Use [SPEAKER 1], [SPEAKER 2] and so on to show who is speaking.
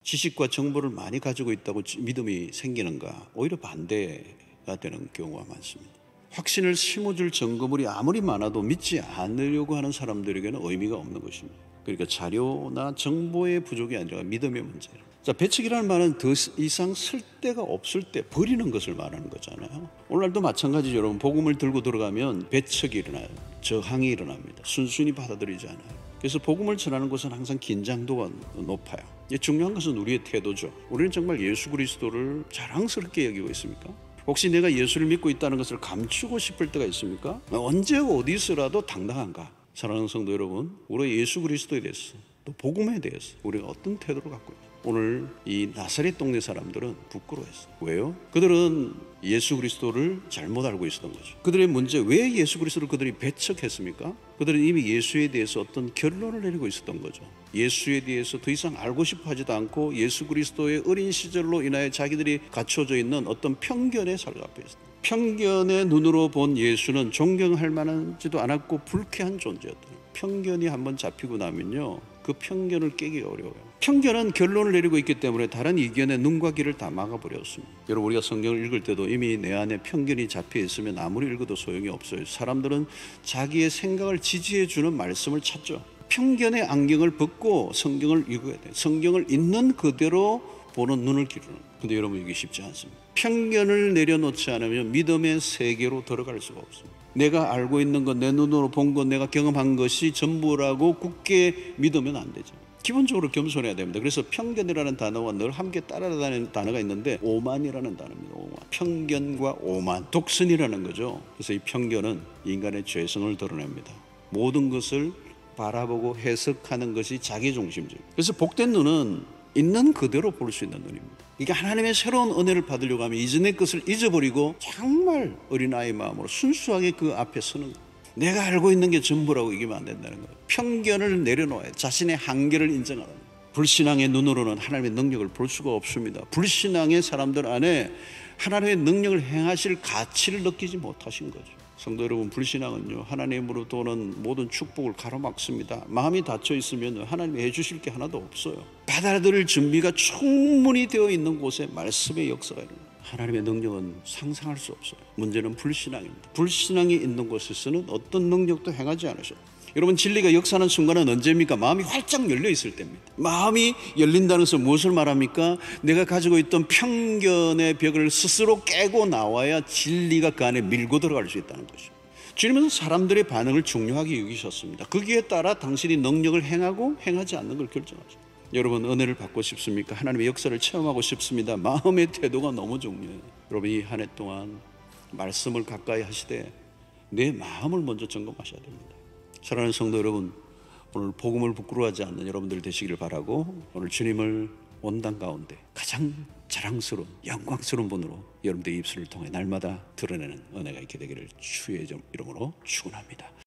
[SPEAKER 1] 지식과 정보를 많이 가지고 있다고 믿음이 생기는가? 오히려 반대가 되는 경우가 많습니다. 확신을 심어줄 증거물이 아무리 많아도 믿지 않으려고 하는 사람들에게는 의미가 없는 것입니다. 그러니까 자료나 정보의 부족이 아니라 믿음의 문제예요. 자, 배척이라는 말은 더 이상 쓸 데가 없을 때 버리는 것을 말하는 거잖아요. 오늘날도 마찬가지죠. 여러분, 복음을 들고 들어가면 배척이 일어나요. 저항이 일어납니다. 순순히 받아들이지 않아요. 그래서 복음을 전하는 것은 항상 긴장도가 높아요. 중요한 것은 우리의 태도죠. 우리는 정말 예수 그리스도를 자랑스럽게 여기고 있습니까? 혹시 내가 예수를 믿고 있다는 것을 감추고 싶을 때가 있습니까? 언제 어디서라도 당당한가? 사랑하는 성도 여러분, 우리 예수 그리스도에 대해서 또 복음에 대해서 우리가 어떤 태도를 갖고 있냐? 오늘 이 나사렛 동네 사람들은 부끄러워했어요. 왜요? 그들은 예수 그리스도를 잘못 알고 있었던 거죠. 그들의 문제, 왜 예수 그리스도를 그들이 배척했습니까? 그들은 이미 예수에 대해서 어떤 결론을 내리고 있었던 거죠. 예수에 대해서 더 이상 알고 싶어 하지도 않고 예수 그리스도의 어린 시절로 인하여 자기들이 갖춰져 있는 어떤 편견에 사로잡혀 있었다. 편견의 눈으로 본 예수는 존경할 만하지도 않았고 불쾌한 존재였다. 편견이 한번 잡히고 나면요, 그 편견을 깨기가 어려워요. 편견은 결론을 내리고 있기 때문에 다른 이견에 눈과 귀를 다 막아버렸습니다. 여러분, 우리가 성경을 읽을 때도 이미 내 안에 편견이 잡혀 있으면 아무리 읽어도 소용이 없어요. 사람들은 자기의 생각을 지지해주는 말씀을 찾죠. 편견의 안경을 벗고 성경을 읽어야 돼요. 성경을 있는 그대로 보는 눈을 기르는. 근데 여러분, 이게 쉽지 않습니다. 편견을 내려놓지 않으면 믿음의 세계로 들어갈 수가 없습니다. 내가 알고 있는 것, 내 눈으로 본 것, 내가 경험한 것이 전부라고 굳게 믿으면 안 되죠. 기본적으로 겸손해야 됩니다. 그래서 편견이라는 단어와 늘 함께 따라다니는 단어가 있는데 오만이라는 단어입니다. 오만. 편견과 오만, 독선이라는 거죠. 그래서 이 편견은 인간의 죄성을 드러냅니다. 모든 것을 바라보고 해석하는 것이 자기중심적. 그래서 복된 눈은 있는 그대로 볼 수 있는 눈입니다. 이게 하나님의 새로운 은혜를 받으려고 하면 이전의 것을 잊어버리고 정말 어린아이 마음으로 순수하게 그 앞에 서는 거예요. 내가 알고 있는 게 전부라고 이기면 안 된다는 거예요. 편견을 내려놓아야 자신의 한계를 인정하는 거예요. 불신앙의 눈으로는 하나님의 능력을 볼 수가 없습니다. 불신앙의 사람들 안에 하나님의 능력을 행하실 가치를 느끼지 못하신 거죠. 성도 여러분, 불신앙은요, 하나님으로부터 오는 모든 축복을 가로막습니다. 마음이 닫혀 있으면 하나님이 해주실 게 하나도 없어요. 받아들일 준비가 충분히 되어 있는 곳에 말씀의 역사가 일어나요. 하나님의 능력은 상상할 수 없어요. 문제는 불신앙입니다. 불신앙이 있는 곳에서는 어떤 능력도 행하지 않으셔요. 여러분, 진리가 역사하는 순간은 언제입니까? 마음이 활짝 열려 있을 때입니다. 마음이 열린다는 것은 무엇을 말합니까? 내가 가지고 있던 편견의 벽을 스스로 깨고 나와야 진리가 그 안에 밀고 들어갈 수 있다는 것이죠. 주님은 사람들의 반응을 중요하게 여기셨습니다. 거기에 따라 당신이 능력을 행하고 행하지 않는 걸 결정하죠. 여러분, 은혜를 받고 싶습니까? 하나님의 역사를 체험하고 싶습니다. 마음의 태도가 너무 중요해요. 여러분, 이 한 해 동안 말씀을 가까이 하시되 내 마음을 먼저 점검하셔야 됩니다. 사랑하는 성도 여러분, 오늘 복음을 부끄러워하지 않는 여러분들 되시기를 바라고, 오늘 주님을 온당 가운데 가장 자랑스러운 영광스러운 분으로 여러분들의 입술을 통해 날마다 드러내는 은혜가 있게 되기를 주의 이름으로 축원합니다.